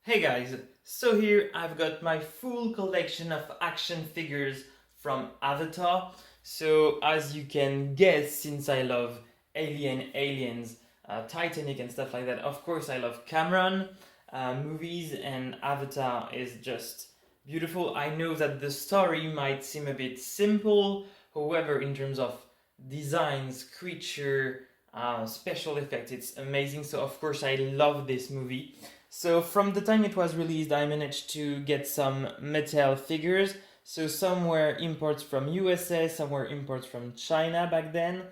Hey guys, so here I've got my full collection of action figures from Avatar. So as you can guess, since I love Aliens, Titanic and stuff like that, of course I love Cameron movies, and Avatar is just beautiful. I know that the story might seem a bit simple, however, in terms of designs, creature, special effects, it's amazing. So of course I love this movie. So from the time it was released, I managed to get some Mattel figures. So some were imports from USA, some were imports from China back then.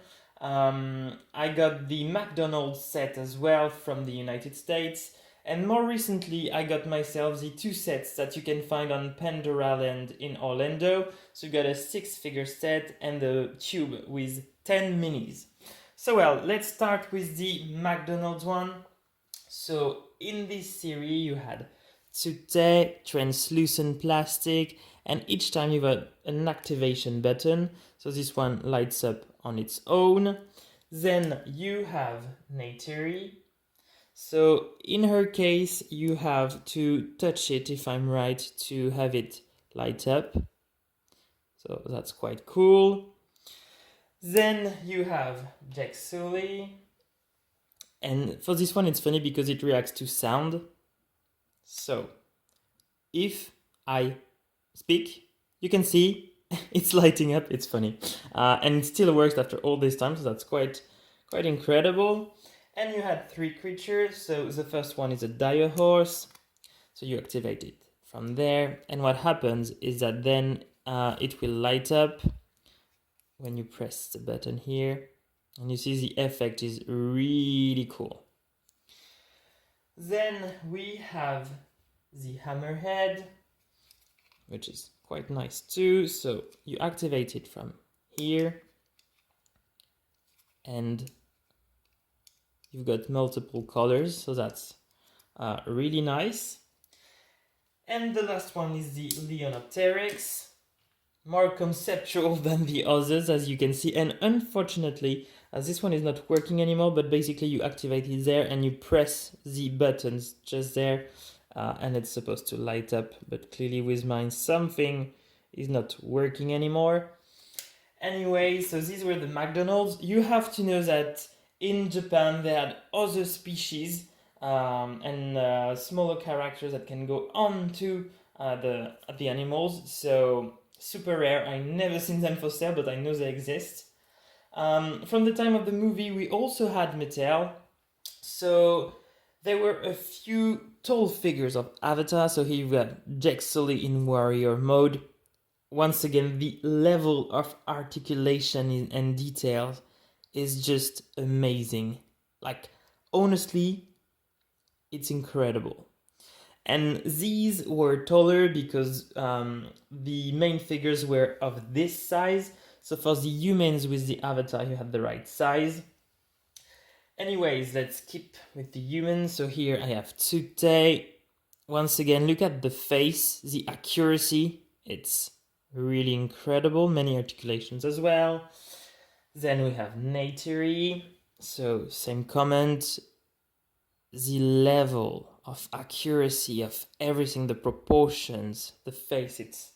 I got the McDonald's set as well from the United States. And more recently, I got myself the two sets that you can find on Pandora World in Orlando. So you got a 6-figure set and a tube with 10 minis. So well, let's start with the McDonald's one. So in this series you had Tsu'tey, translucent plastic, and each time you got an activation button. So this one lights up on its own. Then you have Neytiri. So in her case you have to touch it, if I'm right, to have it light up. So that's quite cool. Then you have Tsu'tey. And for this one, it's funny because it reacts to sound. So, if I speak, you can see it's lighting up. It's funny, and it still works after all this time. So that's quite incredible. And you had 3 creatures. So the first one is a dire horse. So you activate it from there, and what happens is that then it will light up when you press the button here. And you see the effect is really cool. Then we have the hammerhead, which is quite nice too. So you activate it from here, and you've got multiple colors, so that's really nice. And the last one is the Leonopteryx, more conceptual than the others, as you can see. And unfortunately, this one is not working anymore, but basically you activate it there and you press the buttons just there, and it's supposed to light up, but clearly with mine something is not working anymore. Anyway, so these were the McDonald's. You have to know that in Japan they had other species and smaller characters that can go onto the animals. So super rare. I never seen them for sale, but I know they exist. From the time of the movie, we also had Mattel. So there were a few tall figures of Avatar. So here you've got Jake Sully in warrior mode. Once again, the level of articulation and detail is just amazing. Like, honestly, it's incredible. And these were taller because the main figures were of this size. So for the humans with the avatar, you had the right size. Anyways, let's keep with the humans. So here I have Tsu'tey. Once again, look at the face, the accuracy. It's really incredible. Many articulations as well. Then we have Neytiri. So same comment. The level of accuracy of everything, the proportions, the face, it's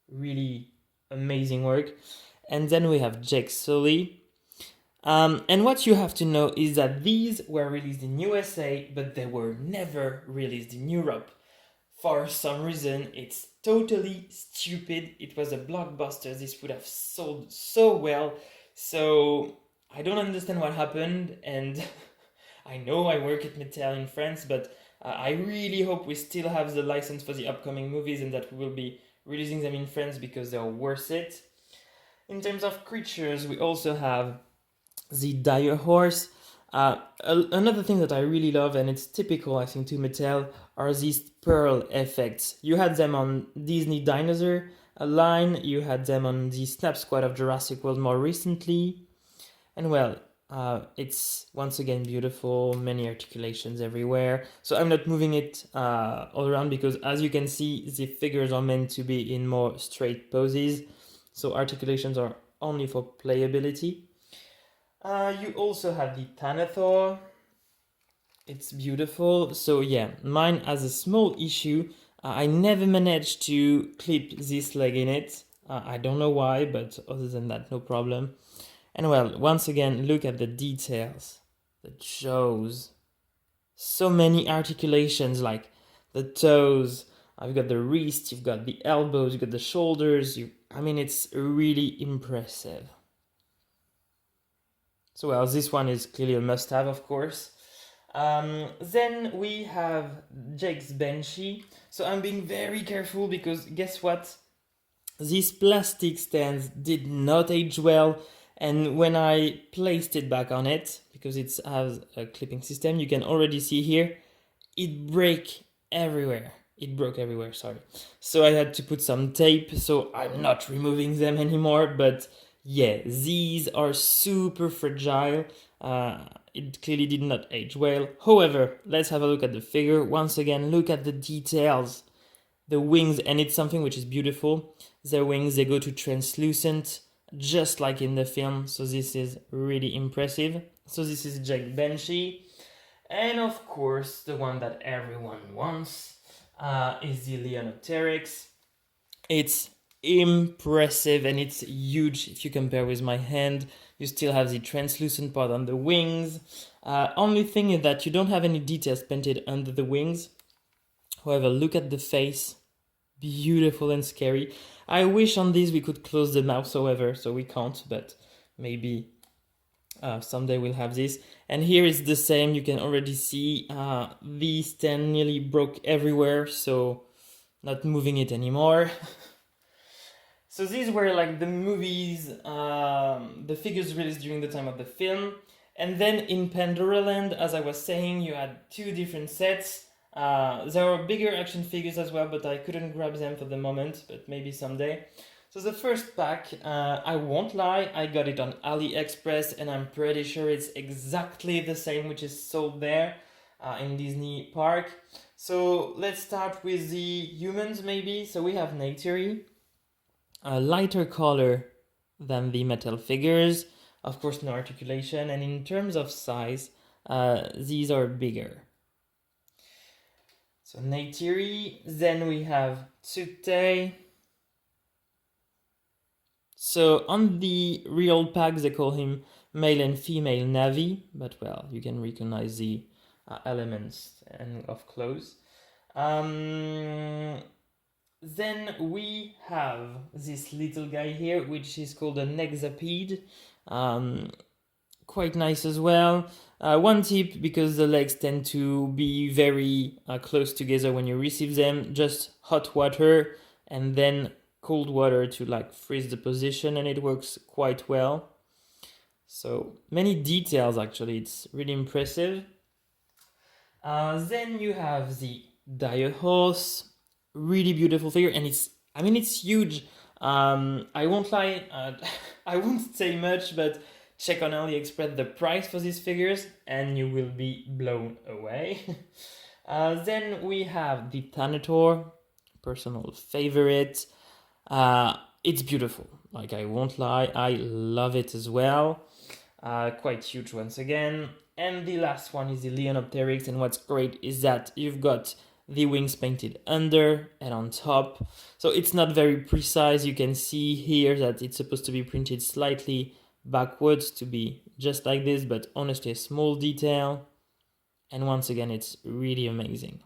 really amazing work. And then we have Jake Sully. And what you have to know is that these were released in USA, but they were never released in Europe. For some reason, it's totally stupid. It was a blockbuster. This would have sold so well. So I don't understand what happened. And I know I work at Mattel in France, but I really hope we still have the license for the upcoming movies and that we will be releasing them in France because they're worth it. In terms of creatures, we also have the dire horse. Another thing that I really love, and it's typical, I think, to Mattel, are these pearl effects. You had them on Disney Dinosaur line, you had them on the Snap Squad of Jurassic World more recently, and well, it's once again beautiful, many articulations everywhere. So I'm not moving it all around because, as you can see, the figures are meant to be in more straight poses. So articulations are only for playability. You also have the Thanathor. It's beautiful. So yeah, mine has a small issue. I never managed to clip this leg in it. I don't know why, but other than that, no problem. And well, once again, look at the details. The jaws. So many articulations, like the toes. You've got the wrist, you've got the elbows, you've got the shoulders. I mean, it's really impressive. So well, this one is clearly a must-have, of course. Then we have Jake's Banshee. So I'm being very careful because guess what? These plastic stands did not age well, and when I placed it back on it, because it has a clipping system, you can already see here, it broke everywhere. It broke everywhere, sorry. So I had to put some tape, so I'm not removing them anymore, but yeah, these are super fragile. It clearly did not age well. However, let's have a look at the figure. Once again, look at the details. The wings, and it's something which is beautiful. The wings, they go to translucent, just like in the film. So this is really impressive. So this is Jack Banshee. And of course, the one that everyone wants is the Leonopteryx. It's impressive and it's huge if you compare with my hand. You still have the translucent part on the wings. Only thing is that you don't have any details painted under the wings. However, look at the face. Beautiful and scary. I wish on these we could close the mouth, however, so we can't, but maybe someday we'll have this. And here is the same. You can already see the stand nearly broke everywhere, so not moving it anymore. So these were like the movies, the figures released during the time of the film. And then in Pandora Land, as I was saying, you had two different sets. There were bigger action figures as well, but I couldn't grab them for the moment, but maybe someday. So the first pack, I won't lie, I got it on AliExpress, and I'm pretty sure it's exactly the same which is sold there in Disney Park. So let's start with the humans maybe. So we have Neytiri, a lighter color than the Mattel figures, of course no articulation, and in terms of size, these are bigger. So Neytiri, then we have Tsu'tey. So on the real pack they call him male and female Navi, but well, you can recognize the elements and of clothes. Then we have this little guy here, which is called a Nexapede. Quite nice as well. One tip, because the legs tend to be very close together when you receive them, just hot water and then cold water to like freeze the position, and it works quite well. So many details actually, it's really impressive. Then you have the Dire Horse, really beautiful figure, and it's huge. I won't lie, I won't say much, but check on AliExpress the price for these figures and you will be blown away. Then we have the Thanator, personal favorite. It's beautiful, like I won't lie, I love it as well. Quite huge once again. And the last one is the Leonopteryx, and what's great is that you've got the wings painted under and on top. So it's not very precise. You can see here that it's supposed to be printed slightly backwards to be just like this, but honestly a small detail. And once again, it's really amazing.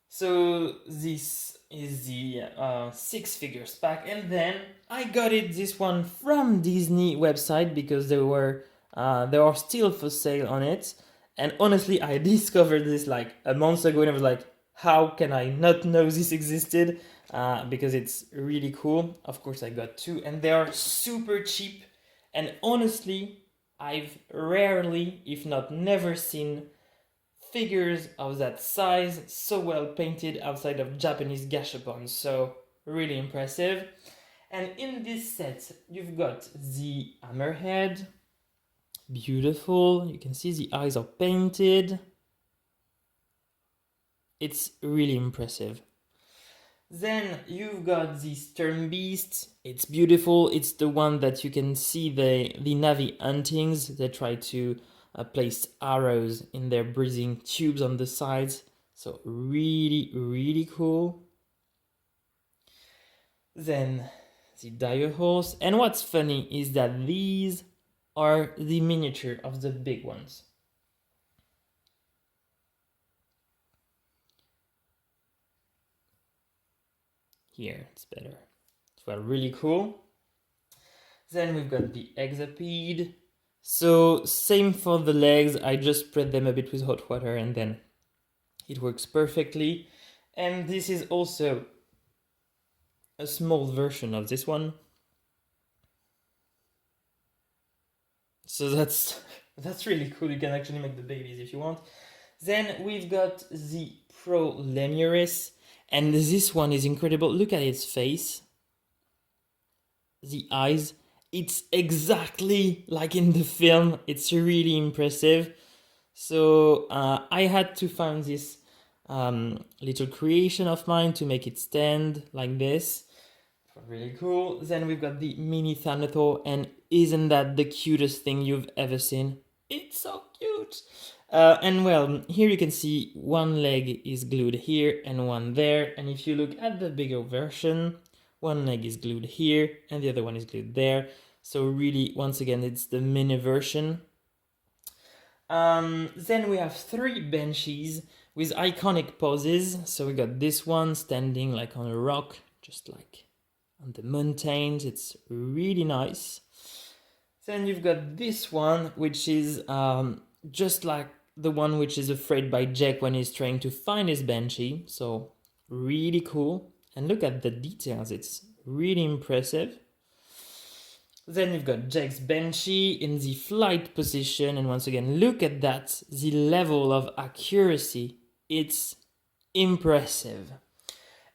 So this is the 6 figures pack, and then I got this one from Disney website because they are still for sale on it. And honestly, I discovered this like a month ago, and I was like, how can I not know this existed? Because it's really cool. Of course, I got 2, and they are super cheap. And honestly, I've rarely, if not never, seen figures of that size so well painted outside of Japanese gashapon. So really impressive. And in this set, you've got the hammerhead. Beautiful. You can see the eyes are painted. It's really impressive. Then you've got the Stern Beast. It's beautiful. It's the one that you can see the Navi huntings. They try to placed arrows in their breathing tubes on the sides. So really, really cool. Then the dire horse. And what's funny is that these are the miniature of the big ones. Here, it's better. Well, really cool. Then we've got the hexapede. So same for the legs, I just spread them a bit with hot water and then it works perfectly. And this is also a small version of this one. So that's really cool. You can actually make the babies if you want. Then we've got the Pro Lemurus, and this one is incredible. Look at its face, the eyes. It's exactly like in the film. It's really impressive. So I had to find this little creation of mine to make it stand like this. Really cool. Then we've got the mini Thanator, and isn't that the cutest thing you've ever seen? It's so cute. And well, here you can see one leg is glued here and one there. And if you look at the bigger version, one leg is glued here and the other one is glued there. So really, once again, it's the mini version. Then we have 3 Banshees with iconic poses. So we got this one standing like on a rock, just like on the mountains. It's really nice. Then you've got this one, which is just like the one which is afraid by Jack when he's trying to find his Banshee. So really cool. And look at the details, it's really impressive. Then you've got Jack's Banshee in the flight position, and once again, look at that, the level of accuracy, it's impressive.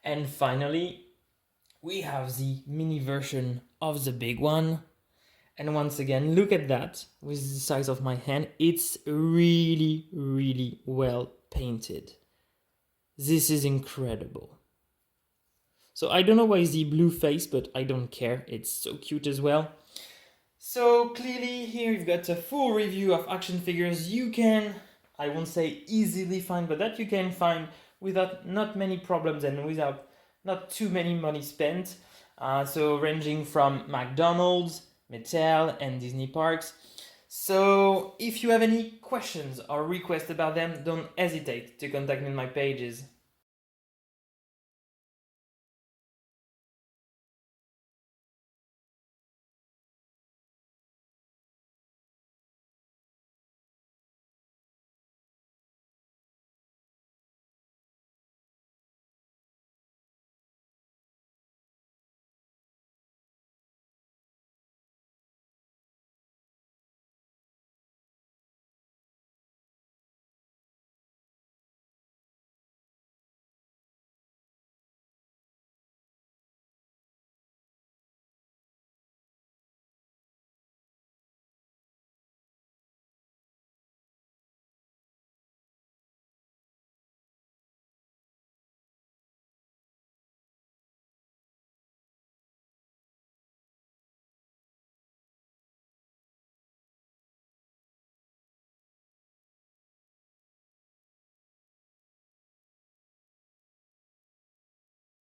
And finally, we have the mini version of the big one. And once again, look at that, with the size of my hand, it's really, really well painted. This is incredible. So I don't know why the blue face, but I don't care, it's so cute as well. So clearly here you've got a full review of action figures you can, I won't say easily find, but that you can find without not many problems and without not too many money spent. So ranging from McDonald's, Mattel and Disney parks. So if you have any questions or requests about them, don't hesitate to contact me on my pages.